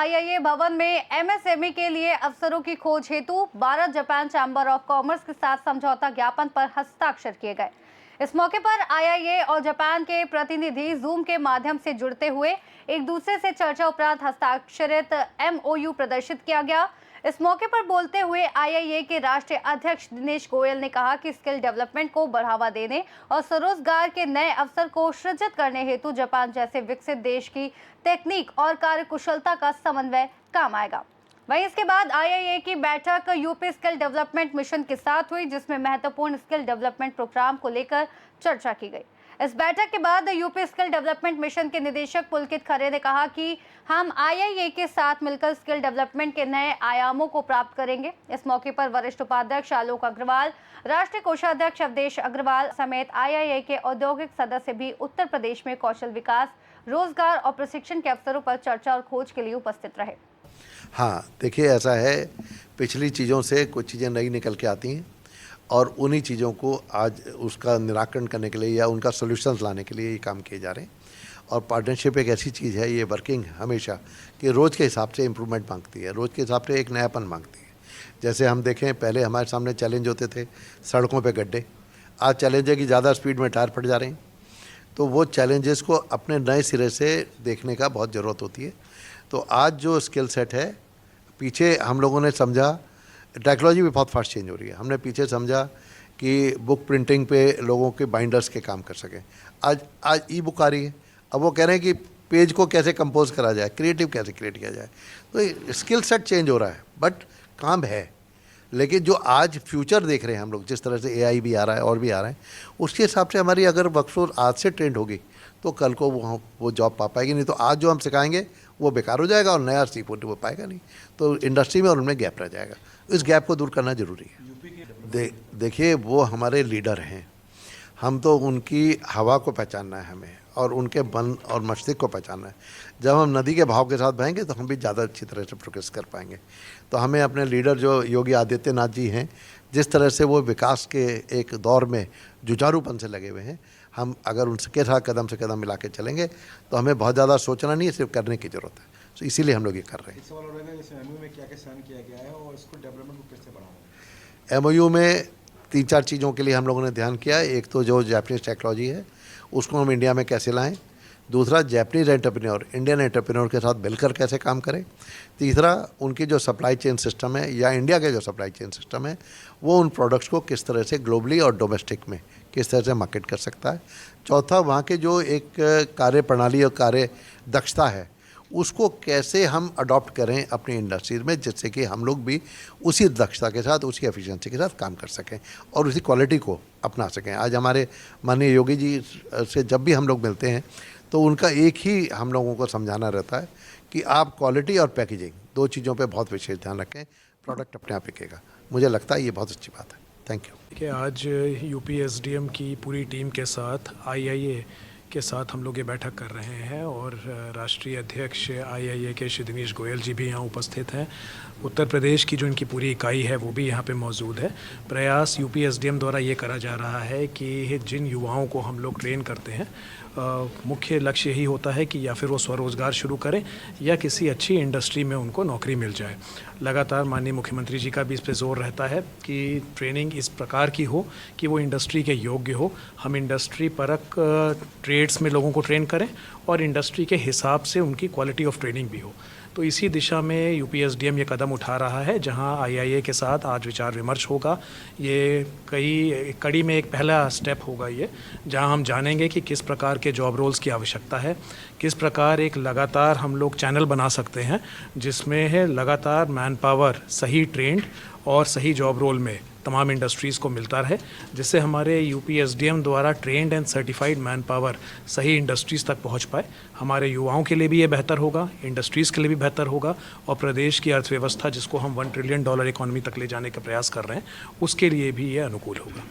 IIA भवन में MSME के लिए अवसरों की खोज हेतु Bharat Japan chamber of commerce के साथ समझौता ज्ञापन पर हस्ताक्षर किए गए। इस मौके पर आईआईए और जापान के प्रतिनिधि जूम के माध्यम से जुड़ते हुए एक दूसरे से चर्चा उपरांत हस्ताक्षरित एमओयू प्रदर्शित किया गया। इस मौके पर बोलते हुए आईआईए के राष्ट्रीय अध्यक्ष दिनेश गोयल ने कहा कि स्किल डेवलपमेंट को बढ़ावा देने और स्वरोजगार के नए अवसर को सृजित करने हेतु जापान जैसे विकसित देश की तकनीक और कार्यकुशलता का समन्वय काम आएगा। वहीं इसके बाद आईआईए की बैठक यूपी स्किल डेवलपमेंट मिशन के साथ हुई, जिसमें महत्वपूर्ण स्किल डेवलपमेंट प्रोग्राम को लेकर चर्चा की गई। इस बैठक के बाद यूपी स्किल डेवलपमेंट मिशन के निदेशक पुलकित खरे ने कहा कि हम आईआईए के साथ मिलकर स्किल डेवलपमेंट के नए आयामों को प्राप्त करेंगे। इस मौके पर वरिष्ठ उपाध्यक्ष आलोक अग्रवाल, राष्ट्रीय कोषाध्यक्ष अवधेश अग्रवाल समेत आईआईए के औद्योगिक सदस्य भी उत्तर प्रदेश में कौशल विकास, रोजगार और प्रशिक्षण के अवसरों पर चर्चा और खोज के लिए उपस्थित रहे। हाँ, देखिए ऐसा है, पिछली चीज़ों से कुछ चीज़ें नई निकल के आती हैं और उन्हीं चीज़ों को आज उसका निराकरण करने के लिए या उनका सॉल्यूशंस लाने के लिए ये काम किए जा रहे हैं। और पार्टनरशिप एक ऐसी चीज़ है, ये वर्किंग हमेशा कि रोज़ के हिसाब से इम्प्रूवमेंट मांगती है, रोज़ के हिसाब से एक नयापन मांगती है। जैसे हम देखें, पहले हमारे सामने चैलेंज होते थे सड़कों पे गड्ढे, आज चैलेंज है कि ज़्यादा स्पीड में टायर फट जा रहे हैं। तो वो चैलेंजेस को अपने नए सिरे से देखने का बहुत ज़रूरत होती है। तो आज जो स्किल सेट है, पीछे हम लोगों ने समझा, टेक्नोलॉजी भी बहुत फास्ट चेंज हो रही है। हमने पीछे समझा कि बुक प्रिंटिंग पे लोगों के बाइंडर्स के काम कर सकें, आज ई बुक आ रही है। अब वो कह रहे हैं कि पेज को कैसे कंपोज करा जाए, क्रिएटिव कैसे क्रिएट किया जाए। तो स्किल सेट चेंज हो रहा है, बट काम है। लेकिन जो आज फ्यूचर देख रहे हैं हम लोग, जिस तरह से एआई भी आ रहा है और भी आ रहा है, उसके हिसाब से हमारी अगर वर्कफोर्स आज से ट्रेंड होगी तो कल को वो जॉब पा पाएगी। नहीं तो आज जो हम सिखाएंगे वो बेकार हो जाएगा और नया सीख वो पाएगा नहीं, तो इंडस्ट्री में और उनमें गैप रह जाएगा। इस गैप को दूर करना ज़रूरी है। देखिए, वो हमारे लीडर हैं, हम तो उनकी हवा को पहचानना है हमें, और उनके मन और मस्तिष्क को पहचानना है। जब हम नदी के भाव के साथ बहेंगे तो हम भी ज़्यादा अच्छी तरह से प्रोग्रेस कर पाएंगे। तो हमें अपने लीडर जो योगी आदित्यनाथ जी हैं, जिस तरह से वो विकास के एक दौर में जुझारूपन से लगे हुए हैं, हम अगर उनके साथ कदम से कदम मिला के चलेंगे तो हमें बहुत ज़्यादा सोचना नहीं है, सिर्फ करने की ज़रूरत है। तो इसीलिए हम लोग ये कर रहे हैं। सवाल हो रहा है कि एमओयू में क्या-क्या साइन किया गया है और इसको डेवलपमेंट को कैसे बढ़ाना है? एमओयू में 3-4 चीज़ों के लिए हम लोगों ने ध्यान किया है। एक तो जो जापानीज़ टेक्नोलॉजी है उसको हम इंडिया में कैसे लाएं, दूसरा जापानीज़ एंटरप्रेन्योर इंडियन एंटरप्रेन्योर के साथ मिलकर कैसे काम करें, तीसरा उनकी जो सप्लाई चेन सिस्टम है या इंडिया के जो सप्लाई चेन सिस्टम है वो उन प्रोडक्ट्स को किस तरह से ग्लोबली और डोमेस्टिक में किस तरह से मार्केट कर सकता है, चौथा वहाँ के जो एक कार्य प्रणाली और कार्य दक्षता है उसको कैसे हम अडॉप्ट करें अपनी इंडस्ट्रीज में, जिससे कि हम लोग भी उसी दक्षता के साथ, उसी एफिशिएंसी के साथ काम कर सकें और उसी क्वालिटी को अपना सकें। आज हमारे माननीय योगी जी से जब भी हम लोग मिलते हैं तो उनका एक ही हम लोगों को समझाना रहता है कि आप क्वालिटी और पैकेजिंग 2 चीज़ों पे बहुत विशेष ध्यान रखें, प्रोडक्ट अपने आप बिकेगा। मुझे लगता है ये बहुत अच्छी बात है। Thank you. देखिए, आज यूपी एसडीएम की पूरी टीम के साथ आईआईए के साथ हम लोग ये बैठक कर रहे हैं और राष्ट्रीय अध्यक्ष आईआईए के श्री दिनेश गोयल जी भी यहाँ उपस्थित हैं। उत्तर प्रदेश की जो इनकी पूरी इकाई है वो भी यहाँ पे मौजूद है। प्रयास यूपी एसडीएम द्वारा ये करा जा रहा है कि जिन युवाओं को हम लोग ट्रेन करते हैं, मुख्य लक्ष्य यही होता है कि या फिर वो स्वरोजगार शुरू करें या किसी अच्छी इंडस्ट्री में उनको नौकरी मिल जाए। लगातार माननीय मुख्यमंत्री जी का भी इस पे जोर रहता है कि ट्रेनिंग इस प्रकार की हो कि वो इंडस्ट्री के योग्य हो। हम इंडस्ट्री परक ट्रेड्स में लोगों को ट्रेन करें और इंडस्ट्री के हिसाब से उनकी क्वालिटी ऑफ ट्रेनिंग भी हो। तो इसी दिशा में यूपी एसडीएम ये कदम उठा रहा है, जहां आईआईए के साथ आज विचार विमर्श होगा। ये कड़ी में एक पहला स्टेप होगा ये, जहां हम जानेंगे कि किस प्रकार के जॉब रोल्स की आवश्यकता है, किस प्रकार एक लगातार हम लोग चैनल बना सकते हैं जिसमें है लगातार मैन पावर सही ट्रेंड और सही जॉब रोल में तमाम इंडस्ट्रीज़ को मिलता रहे, जिससे हमारे यूपी एसडीएम द्वारा trend and certified man power सही इंडस्ट्रीज़ तक पहुंच पाए। हमारे युवाओं के लिए भी ये बेहतर होगा, इंडस्ट्रीज़ के लिए भी बेहतर होगा और प्रदेश की अर्थव्यवस्था जिसको हम $1 ट्रिलियन इकोनॉमी तक ले जाने का प्रयास कर रहे हैं उसके लिए भी ये अनुकूल होगा।